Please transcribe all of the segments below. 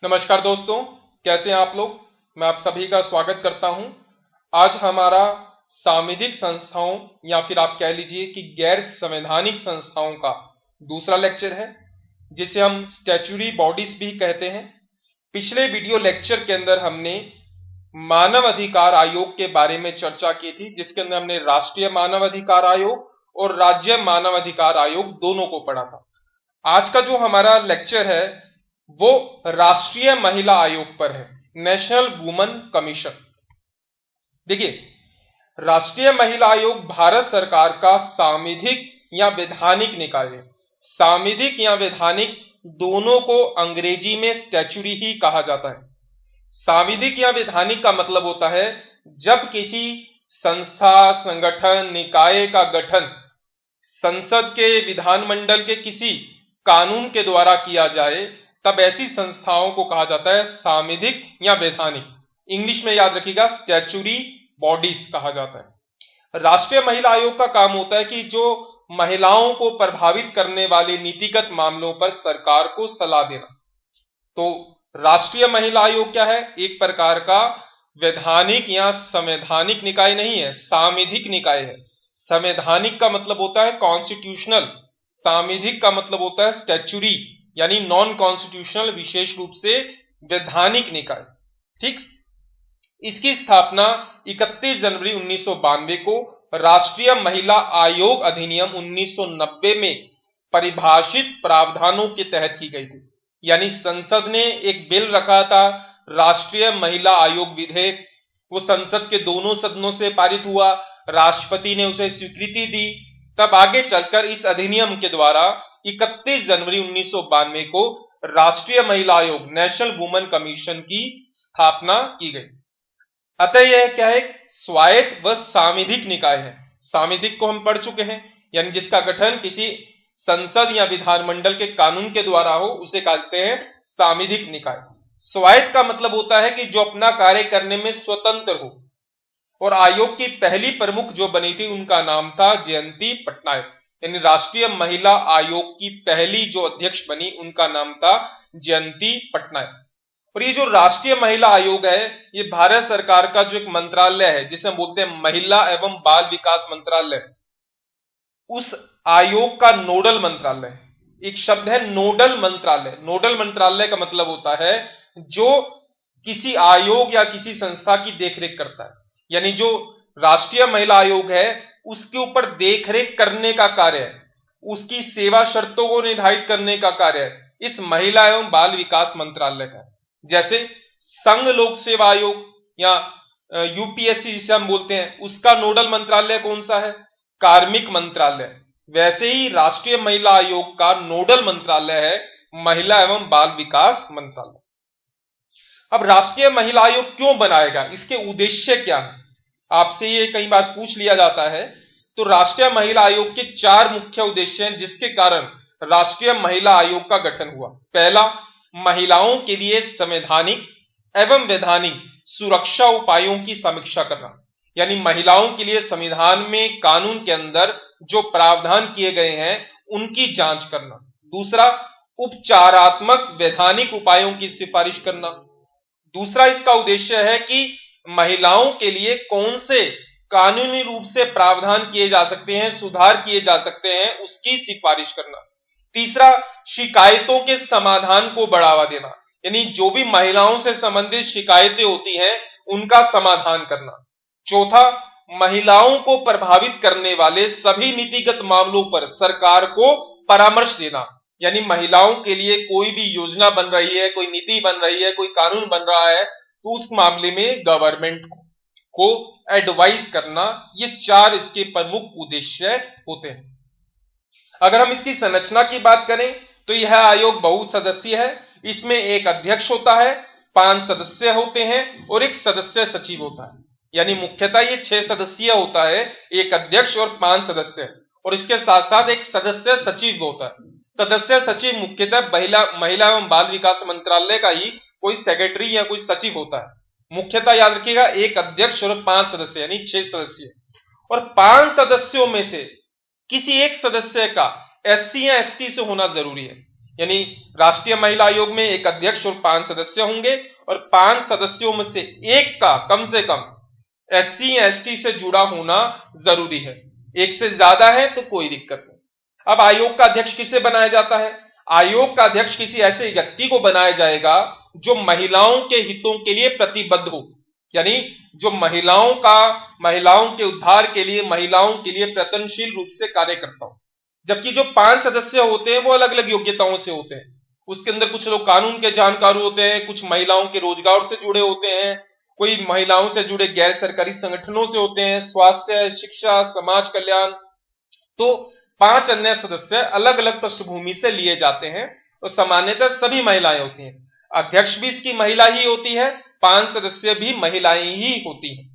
नमस्कार दोस्तों, कैसे हैं आप लोग। मैं आप सभी का स्वागत करता हूं। आज हमारा सांविधिक संस्थाओं या फिर आप कह लीजिए कि गैर संवैधानिक संस्थाओं का दूसरा लेक्चर है, जिसे हम स्टैच्यूटरी बॉडीज भी कहते हैं। पिछले वीडियो लेक्चर के अंदर हमने मानव अधिकार आयोग के बारे में चर्चा की थी, जिसके अंदर हमने राष्ट्रीय मानव अधिकार आयोग और राज्य मानव अधिकार आयोग दोनों को पढ़ा था। आज का जो हमारा लेक्चर है वो राष्ट्रीय महिला आयोग पर है, नेशनल वुमेन कमीशन। देखिए, राष्ट्रीय महिला आयोग भारत सरकार का सांविधिक या वैधानिक निकाय है। सांविधिक या वैधानिक दोनों को अंग्रेजी में स्टैच्यूटरी ही कहा जाता है। सांविधिक या वैधानिक का मतलब होता है जब किसी संस्था, संगठन, निकाय का गठन संसद के, विधानमंडल के किसी कानून के द्वारा किया जाए, तब ऐसी संस्थाओं को कहा जाता है सांविधिक या वैधानिक। इंग्लिश में याद रखिएगा, स्टैच्यूटरी बॉडीज कहा जाता है। राष्ट्रीय महिला आयोग का काम होता है कि जो महिलाओं को प्रभावित करने वाले नीतिगत मामलों पर सरकार को सलाह देना। तो राष्ट्रीय महिला आयोग क्या है? एक प्रकार का वैधानिक या संवैधानिक निकाय नहीं है, सांविधिक निकाय है। संवैधानिक का मतलब होता है कॉन्स्टिट्यूशनल, सांविधिक का मतलब होता है स्टैच्यूटरी यानी नॉन कॉन्स्टिट्यूशनल, विशेष रूप से वैधानिक निकाय। ठीक, इसकी स्थापना 31 जनवरी 1992 को राष्ट्रीय महिला आयोग अधिनियम 1990 में परिभाषित प्रावधानों के तहत की गई थी। यानी संसद ने एक बिल रखा था, राष्ट्रीय महिला आयोग विधेयक। वो संसद के दोनों सदनों से पारित हुआ, राष्ट्रपति ने उसे स्वीकृति दी। तब आगे चलकर इस अधिनियम के द्वारा 31 जनवरी 1992 को राष्ट्रीय महिला आयोग, नेशनल वुमेन कमीशन की स्थापना की गई। अतः यह क्या है? स्वायत्त व सांविधिक निकाय है। सांविधिक को हम पढ़ चुके हैं, यानी जिसका गठन किसी संसद या विधानमंडल के कानून के द्वारा हो, उसे कहते हैं सांविधिक निकाय। स्वायत्त का मतलब होता है कि जो अपना कार्य करने में स्वतंत्र हो। और आयोग की पहली प्रमुख जो बनी थी, उनका नाम था जयंती पटनायक। यानी राष्ट्रीय महिला आयोग की पहली जो अध्यक्ष बनी, उनका नाम था जयंती पटनायक। और ये जो राष्ट्रीय महिला आयोग है, ये भारत सरकार का जो एक मंत्रालय है, जिसे हम बोलते हैं महिला एवं बाल विकास मंत्रालय, उस आयोग का नोडल मंत्रालय है। एक शब्द है नोडल मंत्रालय। नोडल मंत्रालय का मतलब होता है जो किसी आयोग या किसी संस्था की देखरेख करता है। यानी जो राष्ट्रीय महिला आयोग है, उसके ऊपर देखरेख करने का कार्य है, उसकी सेवा शर्तों को निर्धारित करने का कार्य है इस महिला एवं बाल विकास मंत्रालय का। जैसे संघ लोक सेवा आयोग या यूपीएससी जिसे हम बोलते हैं, उसका नोडल मंत्रालय कौन सा है? कार्मिक मंत्रालय। वैसे ही राष्ट्रीय महिला आयोग का नोडल मंत्रालय है महिला एवं बाल विकास मंत्रालय। अब राष्ट्रीय महिला आयोग क्यों बनाएगा, इसके उद्देश्य क्या है? आपसे ये कई बार पूछ लिया जाता है। तो राष्ट्रीय महिला आयोग के 4 मुख्य उद्देश्य हैं जिसके कारण राष्ट्रीय महिला आयोग का गठन हुआ। पहला, महिलाओं के लिए संवैधानिक एवं वैधानिक सुरक्षा उपायों की समीक्षा करना। यानी महिलाओं के लिए संविधान में, कानून के अंदर जो प्रावधान किए गए हैं, उनकी जांच करना। दूसरा, उपचारात्मक वैधानिक उपायों की सिफारिश करना। दूसरा इसका उद्देश्य है कि महिलाओं के लिए कौन से कानूनी रूप से प्रावधान किए जा सकते हैं, सुधार किए जा सकते हैं, उसकी सिफारिश करना। तीसरा, शिकायतों के समाधान को बढ़ावा देना। यानी जो भी महिलाओं से संबंधित शिकायतें होती हैं, उनका समाधान करना। चौथा, महिलाओं को प्रभावित करने वाले सभी नीतिगत मामलों पर सरकार को परामर्श देना। यानी महिलाओं के लिए कोई भी योजना बन रही है, कोई नीति बन रही है, कोई कानून बन रहा है, तो उस मामले में गवर्नमेंट को एडवाइस करना। ये 4 इसके प्रमुख उद्देश्य होते हैं। अगर हम इसकी संरचना की बात करें तो यह आयोग बहुसदस्यीय है। इसमें एक अध्यक्ष होता है, 5 सदस्य होते हैं और एक सदस्य सचिव होता है। यानी मुख्यतः ये 6 सदस्यीय होता है, एक अध्यक्ष और 5 सदस्य, और इसके साथ साथ एक सदस्य सचिव होता है। सदस्य सचिव मुख्यतः महिला एवं बाल विकास मंत्रालय का ही कोई सेक्रेटरी या कोई सचिव होता है। मुख्यतः याद रखिएगा, एक अध्यक्ष और 5 सदस्य, यानी 6 सदस्य। और 5 सदस्यों में से किसी एक सदस्य का एससी या एसटी से होना जरूरी है। यानी राष्ट्रीय महिला आयोग में एक अध्यक्ष और 5 सदस्य होंगे, और 5 सदस्यों में से एक का कम से कम SC या ST से जुड़ा होना जरूरी है। एक से ज्यादा है तो कोई दिक्कत नहीं। अब आयोग का अध्यक्ष किसे बनाया जाता है? आयोग का अध्यक्ष किसी ऐसे व्यक्ति को बनाया जाएगा जो महिलाओं के हितों के लिए प्रतिबद्ध हो, यानी जो महिलाओं के उद्धार के लिए, महिलाओं के लिए प्रयत्नशील रूप से कार्य करता हो। जबकि जो 5 सदस्य होते हैं वो अलग अलग योग्यताओं से होते हैं। उसके अंदर कुछ लोग कानून के जानकार होते हैं, कुछ महिलाओं के रोजगार से जुड़े होते हैं, कोई महिलाओं से जुड़े गैर सरकारी संगठनों से होते हैं, स्वास्थ्य, शिक्षा, समाज कल्याण। तो 5 अन्य सदस्य अलग अलग पृष्ठभूमि से लिए जाते हैं और सामान्यतः सभी महिलाएं होती हैं। अध्यक्ष भी इसकी महिला ही होती है, 5 सदस्य भी महिलाएं ही होती हैं।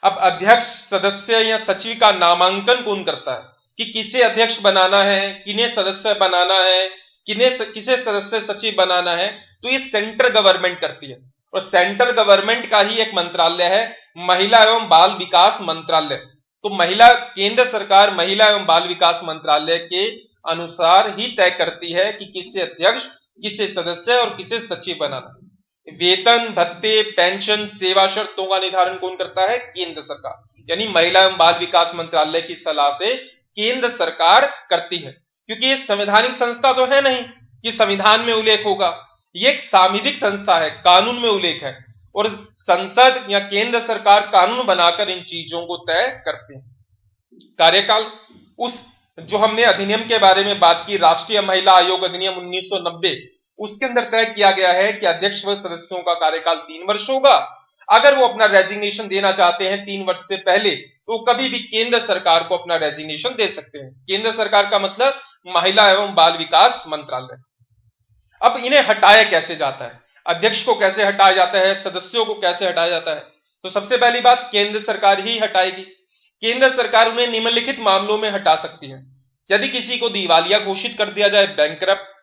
अब अध्यक्ष, सदस्य या सचिव का नामांकन कौन करता है कि किसे अध्यक्ष बनाना है, किन्हें सदस्य बनाना है, किसे सदस्य सचिव बनाना है? तो ये सेंट्रल गवर्नमेंट करती है, और सेंट्रल गवर्नमेंट का ही एक मंत्रालय है महिला एवं बाल विकास मंत्रालय। तो केंद्र सरकार महिला एवं बाल विकास मंत्रालय के अनुसार ही तय करती है कि किसे अध्यक्ष, किसे सदस्य और किसे सचिव बनाना है। वेतन, भत्ते, पेंशन, सेवा शर्तों का निर्धारण कौन करता है? केंद्र सरकार, यानी महिला एवं बाल विकास मंत्रालय की सलाह से केंद्र सरकार करती है। क्योंकि ये संवैधानिक संस्था तो है नहीं कि संविधान में उल्लेख होगा, ये एक सांविधिक संस्था है, कानून में उल्लेख है, और संसद या केंद्र सरकार कानून बनाकर इन चीजों को तय करते हैं। कार्यकाल, उस जो हमने अधिनियम के बारे में बात की, राष्ट्रीय महिला आयोग अधिनियम 1990, उसके अंदर तय किया गया है कि अध्यक्ष व सदस्यों का कार्यकाल 3 वर्ष होगा। अगर वो अपना रेजिग्नेशन देना चाहते हैं 3 वर्ष से पहले, तो कभी भी केंद्र सरकार को अपना रेजिग्नेशन दे सकते हैं। केंद्र सरकार का मतलब महिला एवं बाल विकास मंत्रालय। अब इन्हें हटाया कैसे जाता है? अध्यक्ष को कैसे हटाया जाता है, सदस्यों को कैसे हटाया जाता है? तो सबसे पहली बात, केंद्र सरकार ही हटाएगी। केंद्र सरकार उन्हें निम्नलिखित मामलों में हटा सकती है। यदि किसी को दिवालिया घोषित कर दिया जाए, बैंकरप्ट,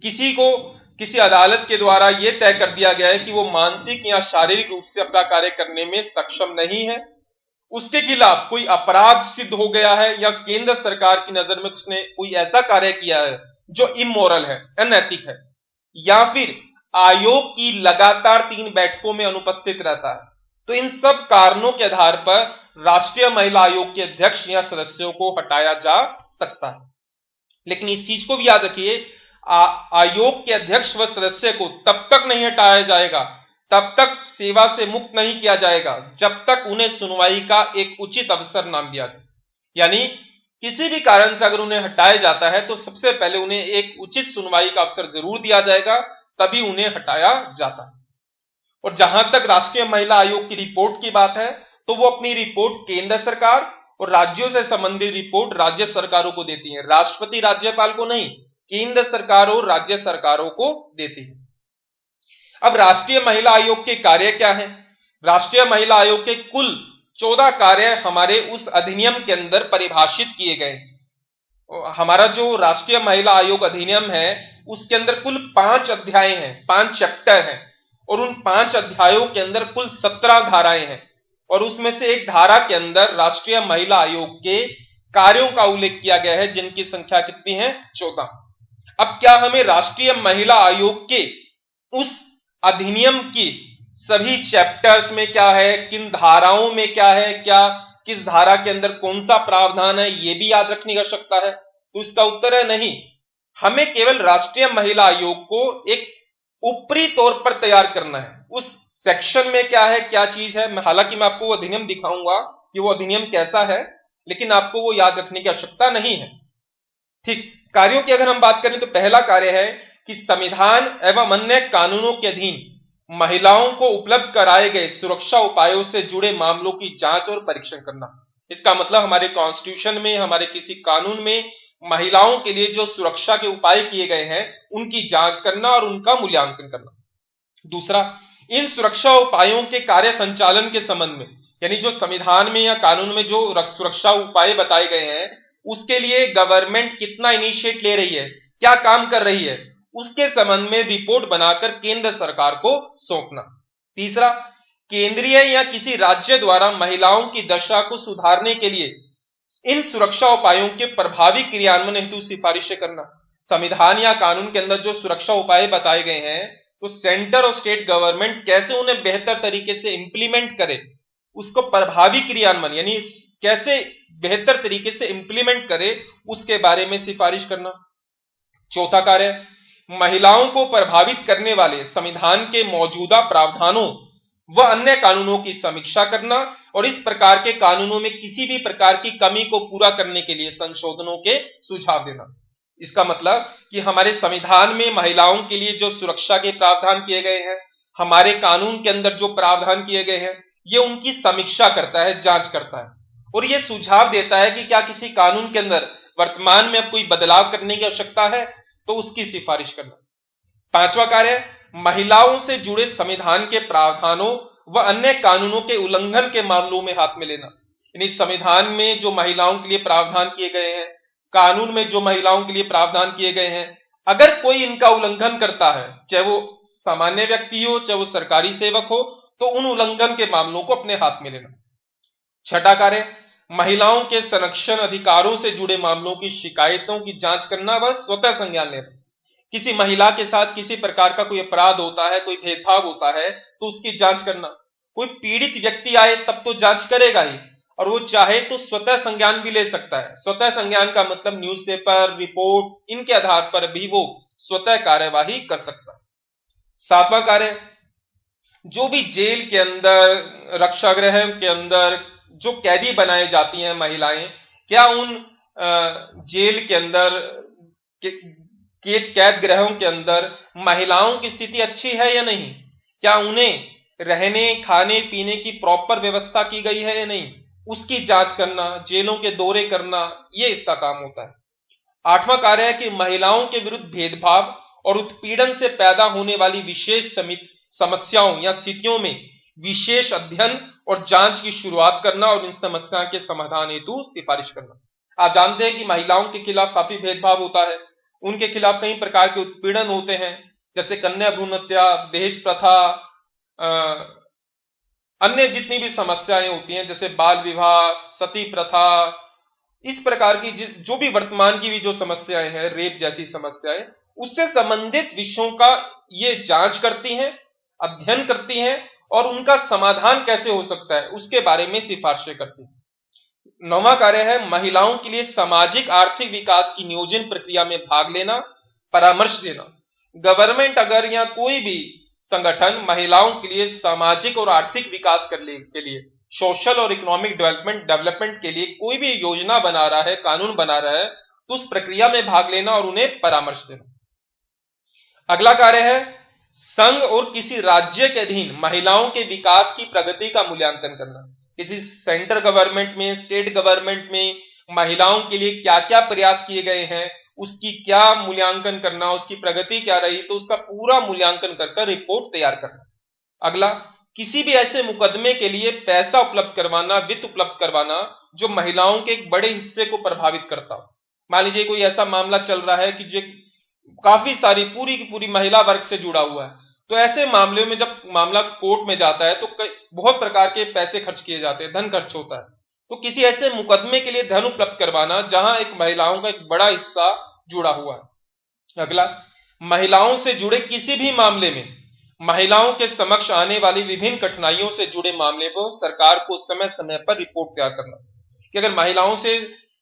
किसी अदालत के द्वारा यह तय कर दिया गया है कि वो मानसिक या शारीरिक रूप से अपना कार्य करने में सक्षम नहीं है, उसके खिलाफ कोई अपराध सिद्ध हो गया है, या केंद्र सरकार की नजर में उसने कोई ऐसा कार्य किया है जो इमोरल है, अनैतिक है, या फिर आयोग की लगातार 3 बैठकों में अनुपस्थित रहता है, तो इन सब कारणों के आधार पर राष्ट्रीय महिला आयोग के अध्यक्ष या सदस्यों को हटाया जा सकता है। लेकिन इस चीज को भी याद रखिए, आयोग के अध्यक्ष व सदस्य को तब तक नहीं हटाया जाएगा, तब तक सेवा से मुक्त नहीं किया जाएगा, जब तक उन्हें सुनवाई का एक उचित अवसर ना दिया जाए। यानी किसी भी कारण से अगर उन्हें हटाया जाता है तो सबसे पहले उन्हें एक उचित सुनवाई का अवसर जरूर दिया जाएगा, तभी उन्हें हटाया जाता है। और जहां तक राष्ट्रीय महिला आयोग की रिपोर्ट की बात है, तो वो अपनी रिपोर्ट केंद्र सरकार और राज्यों से संबंधित रिपोर्ट राज्य सरकारों को देती है। राष्ट्रपति राज्यपाल को नहीं, केंद्र सरकार और राज्य सरकारों को देती है। अब राष्ट्रीय महिला आयोग के कार्य क्या हैं? राष्ट्रीय महिला आयोग के कुल 14 कार्य हमारे उस अधिनियम के अंदर परिभाषित किए गए। हमारा जो राष्ट्रीय महिला आयोग अधिनियम है, उसके अंदर कुल 5 अध्याय हैं, 5 चैप्टर हैं, और उन 5 अध्यायों के अंदर कुल 17 धाराएं हैं, और उसमें से एक धारा के अंदर राष्ट्रीय महिला आयोग के कार्यों का उल्लेख किया गया है, जिनकी संख्या कितनी है? 14। अब क्या हमें राष्ट्रीय महिला आयोग के उस अधिनियम की सभी चैप्टर्स में क्या है, किन धाराओं में क्या है, किस धारा के अंदर कौन सा प्रावधान है, यह भी याद रखने की आवश्यकता है? तो इसका उत्तर है नहीं। हमें केवल राष्ट्रीय महिला आयोग को एक ऊपरी तौर पर तैयार करना है। उस सेक्शन में क्या है, क्या चीज है, हालांकि मैं आपको वो अधिनियम दिखाऊंगा कि वो अधिनियम कैसा है, लेकिन आपको वो याद रखने की आवश्यकता नहीं है। ठीक, कार्यों की अगर हम बात करें तो पहला कार्य है कि संविधान एवं अन्य कानूनों के अधीन महिलाओं को उपलब्ध कराए गए सुरक्षा उपायों से जुड़े मामलों की जांच और परीक्षण करना। इसका मतलब हमारे कॉन्स्टिट्यूशन में, हमारे किसी कानून में महिलाओं के लिए जो सुरक्षा के उपाय किए गए हैं, उनकी जांच करना और उनका मूल्यांकन करना। दूसरा, इन सुरक्षा उपायों के कार्य संचालन के संबंध में, यानी जो संविधान में या कानून में जो सुरक्षा उपाय बताए गए हैं, उसके लिए गवर्नमेंट कितना इनिशिएट ले रही है, क्या काम कर रही है, उसके संबंध में रिपोर्ट बनाकर केंद्र सरकार को सौंपना। तीसरा, केंद्रीय या किसी राज्य द्वारा महिलाओं की दशा को सुधारने के लिए इन सुरक्षा उपायों के प्रभावी क्रियान्वयन हेतु सिफारिशें करना। संविधान या कानून के अंदर जो सुरक्षा उपाय बताए गए हैं, तो सेंटर और स्टेट गवर्नमेंट कैसे उन्हें बेहतर तरीके से इंप्लीमेंट करे, उसको प्रभावी क्रियान्वयन यानी कैसे बेहतर तरीके से इंप्लीमेंट करे, उसके बारे में सिफारिश करना। चौथा कार्य, महिलाओं को प्रभावित करने वाले संविधान के मौजूदा प्रावधानों व अन्य कानूनों की समीक्षा करना और इस प्रकार के कानूनों में किसी भी प्रकार की कमी को पूरा करने के लिए संशोधनों के सुझाव देना। इसका मतलब कि हमारे संविधान में महिलाओं के लिए जो सुरक्षा के प्रावधान किए गए हैं, हमारे कानून के अंदर जो प्रावधान किए गए हैं, ये उनकी समीक्षा करता है, जांच करता है और ये सुझाव देता है कि क्या किसी कानून के अंदर वर्तमान में अब कोई बदलाव करने की आवश्यकता है, तो उसकी सिफारिश करना। पांचवा कार्य, महिलाओं से जुड़े संविधान के प्रावधानों व अन्य कानूनों के उल्लंघन के मामलों में हाथ में लेना। यानी संविधान में जो महिलाओं के लिए प्रावधान किए गए हैं, कानून में जो महिलाओं के लिए प्रावधान किए गए हैं, अगर कोई इनका उल्लंघन करता है, चाहे वो सामान्य व्यक्ति हो, चाहे वो सरकारी सेवक हो, तो उन उल्लंघन के मामलों को अपने हाथ में लेना। छठा कार्य, महिलाओं के संरक्षण अधिकारों से जुड़े मामलों की शिकायतों की जांच करना व स्वतः संज्ञान लेना। किसी महिला के साथ किसी प्रकार का कोई अपराध होता है, कोई भेदभाव होता है, तो उसकी जांच करना। कोई पीड़ित व्यक्ति आए तब तो जांच करेगा ही, और वो चाहे तो स्वतः संज्ञान भी ले सकता है। स्वतः संज्ञान का मतलब न्यूज़पेपर, रिपोर्ट, इनके आधार पर भी वो स्वतः कार्यवाही कर सकता है। सातवां कार्य, जो भी जेल के अंदर, रक्षागृह के अंदर जो कैदी बनाई जाती हैं महिलाएं, क्या उन जेल के अंदर कैद गृहों के अंदर महिलाओं की स्थिति अच्छी है या नहीं, क्या उन्हें रहने खाने पीने की प्रॉपर व्यवस्था की गई है या नहीं, उसकी जांच करना, जेलों के दौरे करना, ये इसका काम होता है। आठवां कार्य है कि महिलाओं के विरुद्ध भेदभाव और उत्पीड़न से पैदा होने वाली विशेष समस्याओं या स्थितियों में विशेष अध्ययन और जांच की शुरुआत करना और इन समस्या के समाधान हेतु सिफारिश करना। आप जानते हैं कि महिलाओं के खिलाफ काफी भेदभाव होता है, उनके खिलाफ कई प्रकार के उत्पीड़न होते हैं, जैसे कन्या भ्रूण हत्या, दहेज प्रथा, अन्य जितनी भी समस्याएं होती हैं जैसे बाल विवाह, सती प्रथा, इस प्रकार की जो भी वर्तमान की भी जो समस्याएं हैं, रेप जैसी समस्याएं, उससे संबंधित विषयों का ये जांच करती हैं, अध्ययन करती हैं और उनका समाधान कैसे हो सकता है उसके बारे में सिफारिशें करती हैं। नौवां कार्य है महिलाओं के लिए सामाजिक आर्थिक विकास की नियोजन प्रक्रिया में भाग लेना, परामर्श देना। गवर्नमेंट अगर या कोई भी संगठन महिलाओं के लिए सामाजिक और आर्थिक विकास करने के लिए, सोशल और इकोनॉमिक डेवलपमेंट के लिए कोई भी योजना बना रहा है, कानून बना रहा है, तो उस प्रक्रिया में भाग लेना और उन्हें परामर्श देना। अगला कार्य है संघ और किसी राज्य के अधीन महिलाओं के विकास की प्रगति का मूल्यांकन करना। किसी सेंट्रल गवर्नमेंट में, स्टेट गवर्नमेंट में महिलाओं के लिए क्या क्या प्रयास किए गए हैं, उसकी क्या मूल्यांकन करना, उसकी प्रगति क्या रही, तो उसका पूरा मूल्यांकन कर रिपोर्ट तैयार करना। अगला, किसी भी ऐसे मुकदमे के लिए पैसा उपलब्ध करवाना, वित्त उपलब्ध करवाना जो महिलाओं के एक बड़े हिस्से को प्रभावित करता हो। मान लीजिए कोई ऐसा मामला चल रहा है कि जो काफी सारी पूरी की पूरी महिला वर्ग से जुड़ा हुआ है, तो ऐसे मामले में जब मामला कोर्ट में जाता है तो बहुत प्रकार के पैसे खर्च किए जाते हैं, धन खर्च होता है। तो किसी ऐसे मुकदमे के लिए धन उपलब्ध करवाना जहां एक महिलाओं का एक बड़ा हिस्सा जुड़ा हुआ है। अगला, महिलाओं से जुड़े किसी भी मामले में महिलाओं के समक्ष आने वाली विभिन्न कठिनाइयों से जुड़े मामले पर सरकार को समय समय पर रिपोर्ट तैयार करना। कि अगर महिलाओं से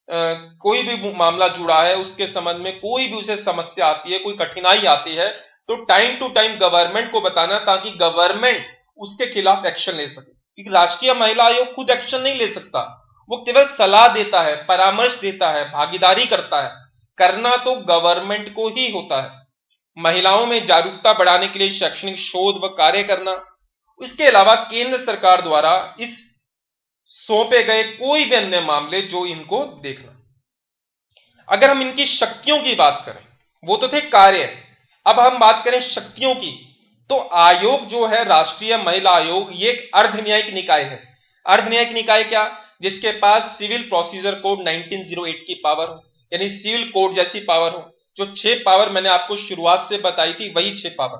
कोई भी मामला जुड़ा है, उसके संबंध में कोई भी उसे समस्या आती है, कोई कठिनाई आती है, तो टाइम टू टाइम गवर्नमेंट को बताना ताकि गवर्नमेंट उसके खिलाफ एक्शन ले सके। क्योंकि राष्ट्रीय महिला आयोग खुद एक्शन नहीं ले सकता, वो केवल सलाह देता है, परामर्श देता है, भागीदारी करता है। करना तो गवर्नमेंट को ही होता है। महिलाओं में जागरूकता बढ़ाने के लिए शैक्षणिक शोध व कार्य करना। इसके अलावा केंद्र सरकार द्वारा इस सौंपे गए कोई भी अन्य मामले जो इनको देखना। अगर हम इनकी शक्तियों की बात करें, वो तो थे कार्य, अब हम बात करें शक्तियों की, तो आयोग जो है राष्ट्रीय महिला आयोग, ये एक अर्धन्यायिक निकाय है। अर्धन्यायिक निकाय क्या? जिसके पास सिविल प्रोसीजर कोड 1908 की पावर हो, यानी सिविल कोड जैसी पावर हो। जो 6 पावर मैंने आपको शुरुआत से बताई थी, वही 6 पावर।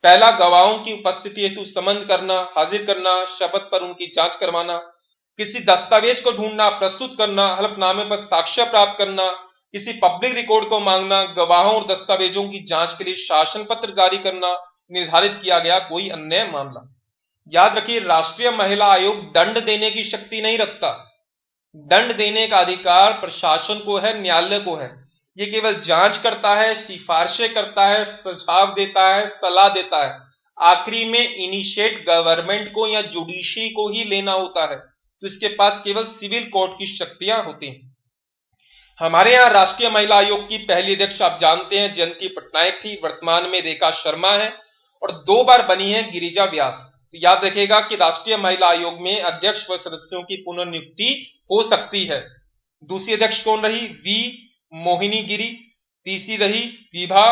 पहला, गवाहों की उपस्थिति हेतु समन करना, हाजिर करना, शपथ पर उनकी जांच करवाना, किसी दस्तावेज को ढूंढना, प्रस्तुत करना, हलफनामे पर साक्ष्य प्राप्त करना, किसी पब्लिक रिकॉर्ड को मांगना, गवाहों और दस्तावेजों की जांच के लिए शासन पत्र जारी करना निर्धारित किया गया कोई अन्य मामला। याद रखिए, राष्ट्रीय महिला आयोग दंड देने की शक्ति नहीं रखता। दंड देने का अधिकार प्रशासन को है, न्यायालय को है। ये केवल जांच करता है, सिफारिशें करता है, सुझाव देता है, सलाह देता है। आखिरी में इनिशिएट गवर्नमेंट को या जुडिशरी को ही लेना होता है, तो इसके पास केवल सिविल कोर्ट की शक्तियां होती हैं। हमारे यहाँ राष्ट्रीय महिला आयोग की पहली अध्यक्ष आप जानते हैं जयंती पटनायक थी, वर्तमान में रेखा शर्मा है और 2 बार बनी है गिरिजा व्यास। तो याद रखिएगा कि राष्ट्रीय महिला आयोग में अध्यक्ष व सदस्यों की पुनर्नियुक्ति हो सकती है। दूसरी अध्यक्ष कौन रही? वी मोहिनी गिरी। तीसरी रही विभा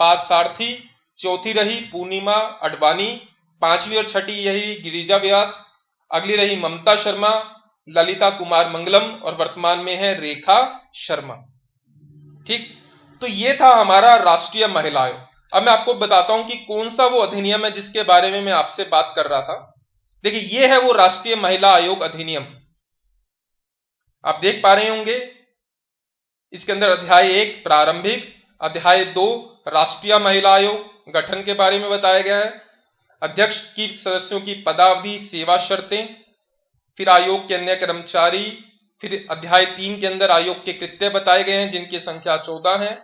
पार्थसारथी। चौथी रही पूर्णिमा अडवाणी। 5वीं और 6ठी यही गिरिजा व्यास। अगली रही ममता शर्मा, ललिता कुमार मंगलम और वर्तमान में है रेखा शर्मा। ठीक, तो ये था हमारा राष्ट्रीय महिला आयोग। अब मैं आपको बताता हूं कि कौन सा वो अधिनियम है जिसके बारे में मैं आपसे बात कर रहा था। देखिए, ये है वो राष्ट्रीय महिला आयोग अधिनियम। आप देख पा रहे होंगे, इसके अंदर अध्याय 1 प्रारंभिक, अध्याय 2 राष्ट्रीय महिला आयोग गठन के बारे में बताया गया है, अध्यक्ष की सदस्यों की पदावधि, सेवा शर्तें, फिर आयोग के अन्य कर्मचारी, फिर अध्याय 3 के अंदर आयोग के कृत्य बताए गए हैं जिनकी संख्या 14 है।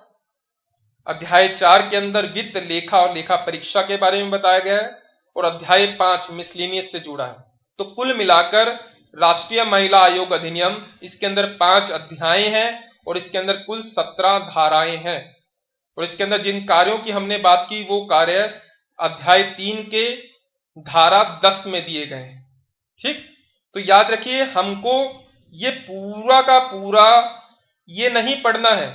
अध्याय 4 के अंदर वित्त, लेखा और लेखा परीक्षा के बारे में बताया गया है और अध्याय 5 मिसलेनियस से जुड़ा है। तो कुल मिलाकर राष्ट्रीय महिला आयोग अधिनियम, इसके अंदर 5 अध्याय हैं और इसके अंदर कुल 17 धाराएं हैं और इसके अंदर जिन कार्यों की हमने बात की वो कार्य अध्याय 3 के धारा 10 में दिए गए हैं। ठीक, तो याद रखिए, हमको ये पूरा का पूरा ये नहीं पढ़ना है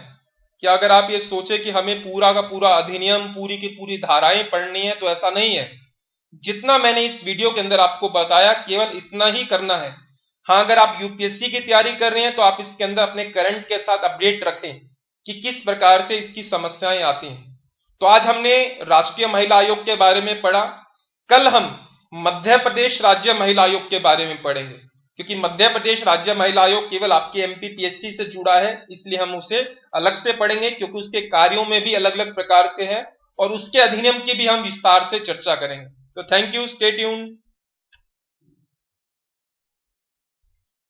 कि अगर आप ये सोचे कि हमें पूरा का पूरा अधिनियम, पूरी की पूरी धाराएं पढ़नी है, तो ऐसा नहीं है। जितना मैंने इस वीडियो के अंदर आपको बताया केवल इतना ही करना है। हाँ, अगर आप यूपीएससी की तैयारी कर रहे हैं तो आप इसके अंदर अपने करंट के साथ अपडेट रखें कि किस प्रकार से इसकी समस्याएं आती हैं। तो आज हमने राष्ट्रीय महिला आयोग के बारे में पढ़ा। कल हम मध्य प्रदेश राज्य महिला आयोग के बारे में पढ़ेंगे, क्योंकि मध्य प्रदेश राज्य महिला आयोग केवल आपके एमपीपीएससी से जुड़ा है, इसलिए हम उसे अलग से पढ़ेंगे, क्योंकि उसके कार्यों में भी अलग अलग प्रकार से है और उसके अधिनियम की भी हम विस्तार से चर्चा करेंगे। तो थैंक यू, स्टे ट्यून्ड।